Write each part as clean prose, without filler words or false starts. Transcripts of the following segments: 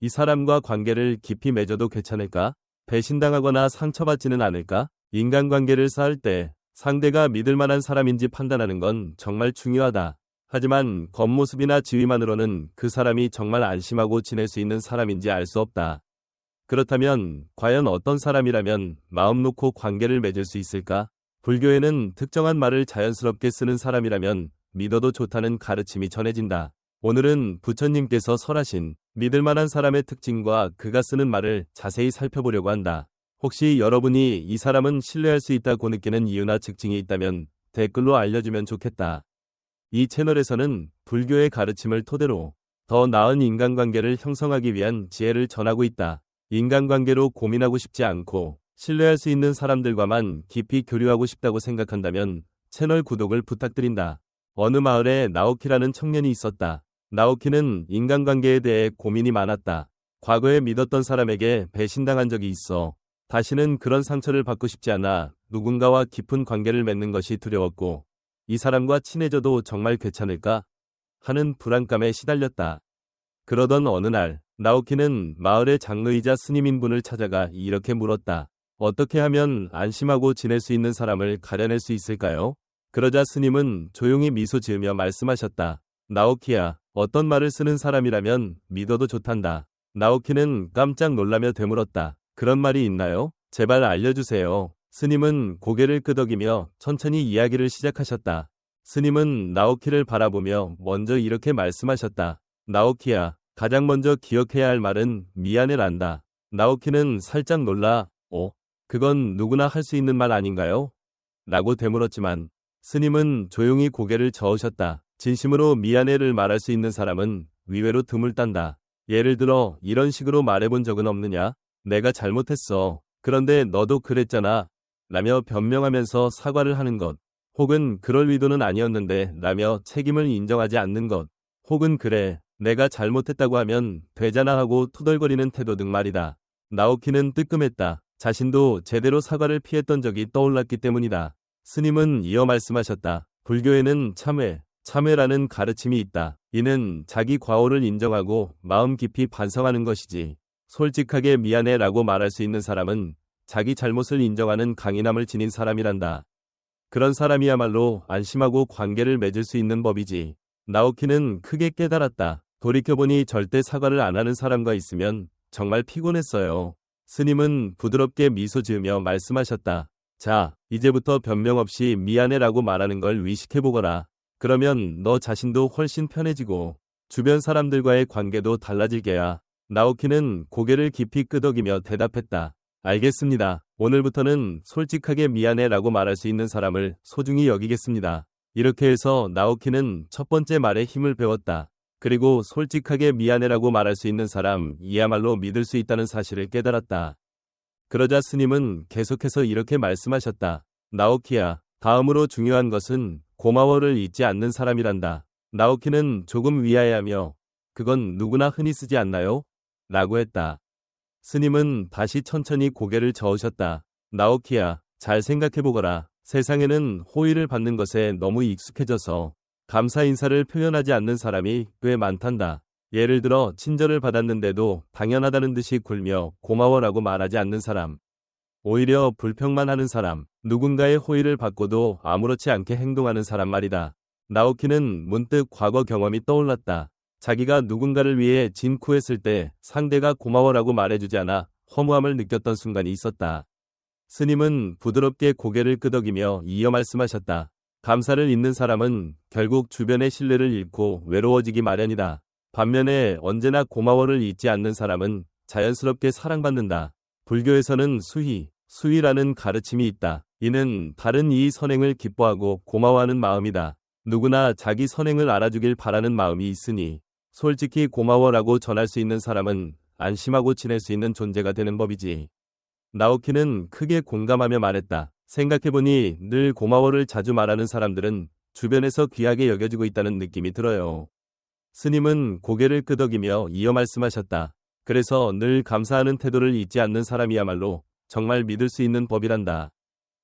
이 사람과 관계를 깊이 맺어도 괜찮을까? 배신당하거나 상처받지는 않을까? 인간관계를 쌓을 때 상대가 믿을 만한 사람인지 판단하는 건 정말 중요하다. 하지만 겉모습이나 지위만으로는 그 사람이 정말 안심하고 지낼 수 있는 사람인지 알 수 없다. 그렇다면 과연 어떤 사람이라면 마음 놓고 관계를 맺을 수 있을까? 불교에는 특정한 말을 자연스럽게 쓰는 사람이라면 믿어도 좋다는 가르침이 전해진다. 오늘은 부처님께서 설하신 믿을 만한 사람의 특징과 그가 쓰는 말을 자세히 살펴보려고 한다. 혹시 여러분이 이 사람은 신뢰할 수 있다고 느끼는 이유나 특징이 있다면 댓글로 알려주면 좋겠다. 이 채널에서는 불교의 가르침을 토대로 더 나은 인간관계를 형성하기 위한 지혜를 전하고 있다. 인간관계로 고민하고 싶지 않고 신뢰할 수 있는 사람들과만 깊이 교류하고 싶다고 생각한다면 채널 구독을 부탁드린다. 어느 마을에 나오키라는 청년이 있었다. 나오키는 인간관계에 대해 고민이 많았다. 과거에 믿었던 사람에게 배신당한 적이 있어 다시는 그런 상처를 받고 싶지 않아 누군가와 깊은 관계를 맺는 것이 두려웠고 이 사람과 친해져도 정말 괜찮을까 하는 불안감에 시달렸다. 그러던 어느 날 나오키는 마을의 장로이자 스님인 분을 찾아가 이렇게 물었다. 어떻게 하면 안심하고 지낼 수 있는 사람을 가려낼 수 있을까요? 그러자 스님은 조용히 미소 지으며 말씀하셨다. 나오키야, 어떤 말을 쓰는 사람이라면 믿어도 좋단다. 나오키는 깜짝 놀라며 되물었다. 그런 말이 있나요? 제발 알려주세요. 스님은 고개를 끄덕이며 천천히 이야기를 시작하셨다. 스님은 나오키를 바라보며 먼저 이렇게 말씀하셨다. 나오키야, 가장 먼저 기억해야 할 말은 미안해란다. 나오키는 살짝 놀라, 그건 누구나 할 수 있는 말 아닌가요? 라고 되물었지만 스님은 조용히 고개를 저으셨다. 진심으로 미안해를 말할 수 있는 사람은 의외로 드물단다. 예를 들어 이런 식으로 말해본 적은 없느냐? 내가 잘못했어. 그런데 너도 그랬잖아. 라며 변명하면서 사과를 하는 것. 혹은 그럴 의도는 아니었는데 라며 책임을 인정하지 않는 것. 혹은 그래, 내가 잘못했다고 하면 되잖아 하고 투덜거리는 태도 등 말이다. 나오키는 뜨끔했다. 자신도 제대로 사과를 피했던 적이 떠올랐기 때문이다. 스님은 이어 말씀하셨다. 불교에는 참회라는 가르침이 있다. 이는 자기 과오를 인정하고 마음 깊이 반성하는 것이지. 솔직하게 미안해라고 말할 수 있는 사람은 자기 잘못을 인정하는 강인함을 지닌 사람이란다. 그런 사람이야말로 안심하고 관계를 맺을 수 있는 법이지. 나오키는 크게 깨달았다. 돌이켜보니 절대 사과를 안 하는 사람과 있으면 정말 피곤했어요. 스님은 부드럽게 미소 지으며 말씀하셨다. 자, 이제부터 변명 없이 미안해라고 말하는 걸 의식해보거라. 그러면 너 자신도 훨씬 편해지고 주변 사람들과의 관계도 달라질 게야. 나오키는 고개를 깊이 끄덕이며 대답했다. 알겠습니다. 오늘부터는 솔직하게 미안해라고 말할 수 있는 사람을 소중히 여기겠습니다. 이렇게 해서 나오키는 첫 번째 말에 힘을 배웠다. 그리고 솔직하게 미안해라고 말할 수 있는 사람, 이야말로 믿을 수 있다는 사실을 깨달았다. 그러자 스님은 계속해서 이렇게 말씀하셨다. 나오키야, 다음으로 중요한 것은 고마워를 잊지 않는 사람이란다. 나오키는 조금 위아해하며 그건 누구나 흔히 쓰지 않나요? 라고 했다. 스님은 다시 천천히 고개를 저으셨다. 나오키야, 잘 생각해보거라. 세상에는 호의를 받는 것에 너무 익숙해져서 감사 인사를 표현하지 않는 사람이 꽤 많단다. 예를 들어 친절을 받았는데도 당연하다는 듯이 굴며 고마워라고 말하지 않는 사람. 오히려 불평만 하는 사람. 누군가의 호의를 받고도 아무렇지 않게 행동하는 사람 말이다. 나오키는 문득 과거 경험이 떠올랐다. 자기가 누군가를 위해 진쿠했을 때 상대가 고마워라고 말해주지 않아 허무함을 느꼈던 순간이 있었다. 스님은 부드럽게 고개를 끄덕이며 이어 말씀하셨다. 감사를 잊는 사람은 결국 주변의 신뢰를 잃고 외로워지기 마련이다. 반면에 언제나 고마워를 잊지 않는 사람은 자연스럽게 사랑받는다. 불교에서는 수희라는 가르침이 있다. 이는 다른 이의 선행을 기뻐하고 고마워하는 마음이다. 누구나 자기 선행을 알아주길 바라는 마음이 있으니 솔직히 고마워라고 전할 수 있는 사람은 안심하고 지낼 수 있는 존재가 되는 법이지. 나오키는 크게 공감하며 말했다. 생각해보니 늘 고마워를 자주 말하는 사람들은 주변에서 귀하게 여겨지고 있다는 느낌이 들어요. 스님은 고개를 끄덕이며 이어 말씀하셨다. 그래서 늘 감사하는 태도를 잊지 않는 사람이야말로 정말 믿을 수 있는 법이란다.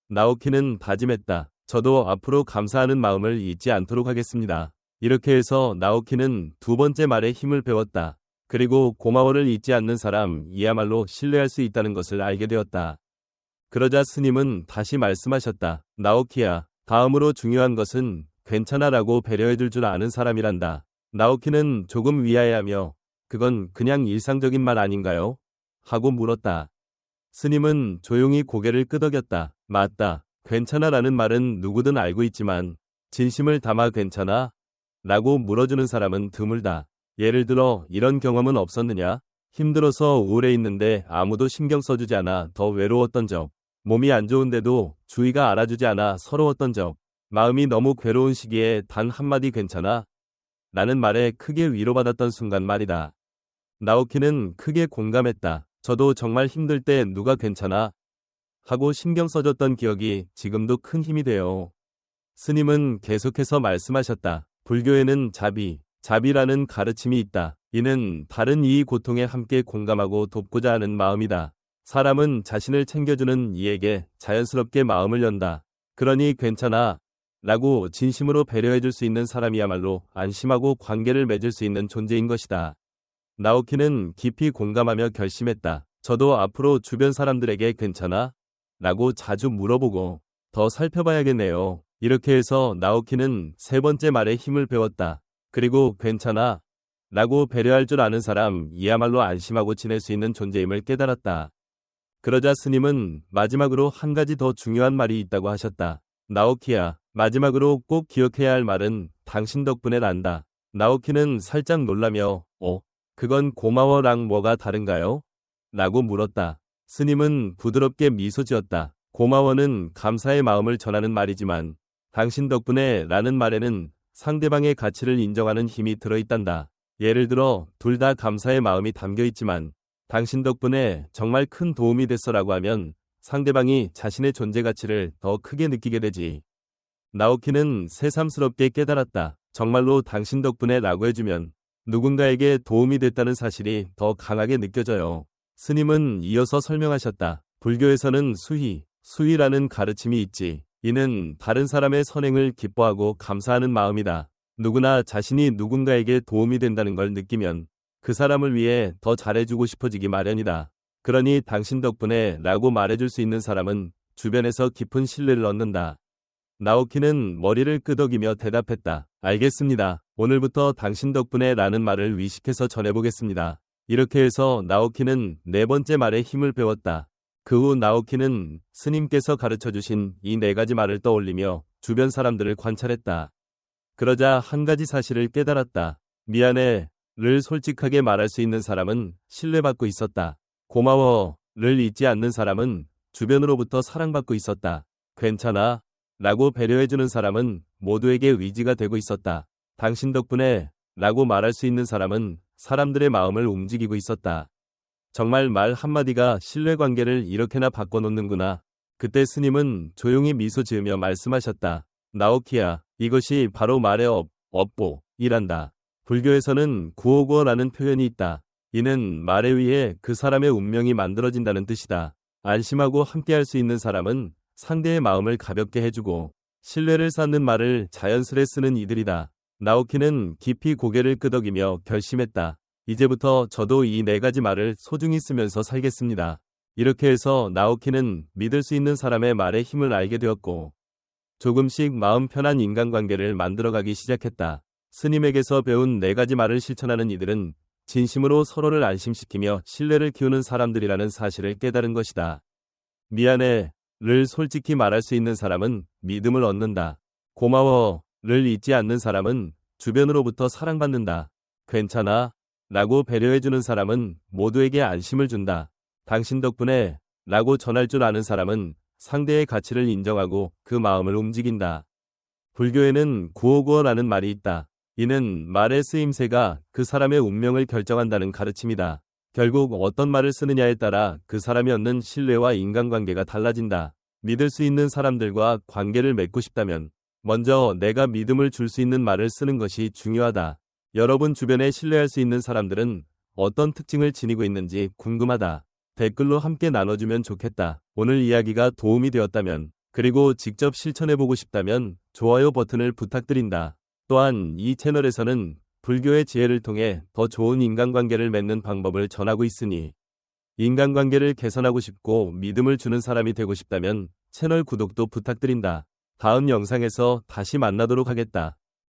나오키는 다짐했다. 저도 앞으로 감사하는 마음을 잊지 않도록 하겠습니다. 이렇게 해서 나오키는 두 번째 말에 힘을 배웠다. 그리고 고마워를 잊지 않는 사람이야말로 신뢰할 수 있다는 것을 알게 되었다. 그러자 스님은 다시 말씀하셨다. 나오키야, 다음으로 중요한 것은 괜찮아라고 배려해줄 줄 아는 사람이란다. 나오키는 조금 위아해하며 그건 그냥 일상적인 말 아닌가요? 하고 물었다. 스님은 조용히 고개를 끄덕였다. 맞다. 괜찮아라는 말은 누구든 알고 있지만 진심을 담아 괜찮아? 라고 물어주는 사람은 드물다. 예를 들어 이런 경험은 없었느냐? 힘들어서 우울해 있는데 아무도 신경 써주지 않아 더 외로웠던 적. 몸이 안 좋은데도 주위가 알아주지 않아 서러웠던 적. 마음이 너무 괴로운 시기에 단 한마디 괜찮아? 라는 말에 크게 위로받았던 순간 말이다. 나오키는 크게 공감했다. 저도 정말 힘들 때 누가 괜찮아? 하고 신경 써줬던 기억이 지금도 큰 힘이 돼요. 스님은 계속해서 말씀하셨다. 불교에는 자비라는 가르침이 있다. 이는 다른 이의 고통에 함께 공감하고 돕고자 하는 마음이다. 사람은 자신을 챙겨주는 이에게 자연스럽게 마음을 연다. 그러니 괜찮아 라고 진심으로 배려해줄 수 있는 사람이야말로 안심하고 관계를 맺을 수 있는 존재인 것이다. 나오키는 깊이 공감하며 결심했다. 저도 앞으로 주변 사람들에게 괜찮아? 라고 자주 물어보고 더 살펴봐야겠네요. 이렇게 해서 나오키는 세 번째 말에 힘을 배웠다. 그리고 괜찮아? 라고 배려할 줄 아는 사람이야말로 안심하고 지낼 수 있는 존재임을 깨달았다. 그러자 스님은 마지막으로 한 가지 더 중요한 말이 있다고 하셨다. 나오키야, 마지막으로 꼭 기억해야 할 말은 당신 덕분에 난다. 나오키는 살짝 놀라며 그건 고마워랑 뭐가 다른가요? 라고 물었다. 스님은 부드럽게 미소 지었다. 고마워는 감사의 마음을 전하는 말이지만 당신 덕분에 라는 말에는 상대방의 가치를 인정하는 힘이 들어있단다. 예를 들어 둘 다 감사의 마음이 담겨 있지만 당신 덕분에 정말 큰 도움이 됐어라고 하면 상대방이 자신의 존재 가치를 더 크게 느끼게 되지. 나오키는 새삼스럽게 깨달았다. 정말로 당신 덕분에 라고 해주면 누군가에게 도움이 됐다는 사실이 더 강하게 느껴져요. 스님은 이어서 설명하셨다. 불교에서는 수희라는 가르침이 있지. 이는 다른 사람의 선행을 기뻐하고 감사하는 마음이다. 누구나 자신이 누군가에게 도움이 된다는 걸 느끼면 그 사람을 위해 더 잘해주고 싶어지기 마련이다. 그러니 당신 덕분에 라고 말해줄 수 있는 사람은 주변에서 깊은 신뢰를 얻는다. 나오키는 머리를 끄덕이며 대답했다. 알겠습니다. 오늘부터 당신 덕분에 라는 말을 의식해서 전해보겠습니다. 이렇게 해서 나오키는 네 번째 말에 힘을 배웠다. 그 후 나오키는 스님께서 가르쳐주신 이 네 가지 말을 떠올리며 주변 사람들을 관찰했다. 그러자 한 가지 사실을 깨달았다. 미안해를 솔직하게 말할 수 있는 사람은 신뢰받고 있었다. 고마워를 잊지 않는 사람은 주변으로부터 사랑받고 있었다. 괜찮아 라고 배려해주는 사람은 모두에게 의지가 되고 있었다. 당신 덕분에 라고 말할 수 있는 사람은 사람들의 마음을 움직이고 있었다. 정말 말 한마디가 신뢰관계를 이렇게나 바꿔놓는구나. 그때 스님은 조용히 미소 지으며 말씀하셨다. 나오키야, 이것이 바로 말의 업보이란다. 불교에서는 구오구어라는 표현이 있다. 이는 말에 의해 그 사람의 운명이 만들어진다는 뜻이다. 안심하고 함께할 수 있는 사람은 상대의 마음을 가볍게 해주고 신뢰를 쌓는 말을 자연스레 쓰는 이들이다. 나오키는 깊이 고개를 끄덕이며 결심했다. 이제부터 저도 이 네 가지 말을 소중히 쓰면서 살겠습니다. 이렇게 해서 나오키는 믿을 수 있는 사람의 말에 힘을 알게 되었고 조금씩 마음 편한 인간관계를 만들어가기 시작했다. 스님에게서 배운 네 가지 말을 실천하는 이들은 진심으로 서로를 안심시키며 신뢰를 키우는 사람들이라는 사실을 깨달은 것이다. 미안해를 솔직히 말할 수 있는 사람은 믿음을 얻는다. 고마워를 잊지 않는 사람은 주변으로부터 사랑받는다. 괜찮아 라고 배려해주는 사람은 모두에게 안심을 준다. 당신 덕분에 라고 전할 줄 아는 사람은 상대의 가치를 인정하고 그 마음을 움직인다. 불교에는 구오구어라는 말이 있다. 이는 말의 쓰임새가 그 사람의 운명을 결정한다는 가르침이다. 결국 어떤 말을 쓰느냐에 따라 그 사람이 얻는 신뢰와 인간관계가 달라진다. 믿을 수 있는 사람들과 관계를 맺고 싶다면 먼저 내가 믿음을 줄 수 있는 말을 쓰는 것이 중요하다. 여러분 주변에 신뢰할 수 있는 사람들은 어떤 특징을 지니고 있는지 궁금하다. 댓글로 함께 나눠주면 좋겠다. 오늘 이야기가 도움이 되었다면 그리고 직접 실천해보고 싶다면 좋아요 버튼을 부탁드린다. 또한 이 채널에서는 불교의 지혜를 통해 더 좋은 인간관계를 맺는 방법을 전하고 있으니 인간관계를 개선하고 싶고 믿음을 주는 사람이 되고 싶다면 채널 구독도 부탁드린다. 다음 영상에서 다시 만나도록 하겠다.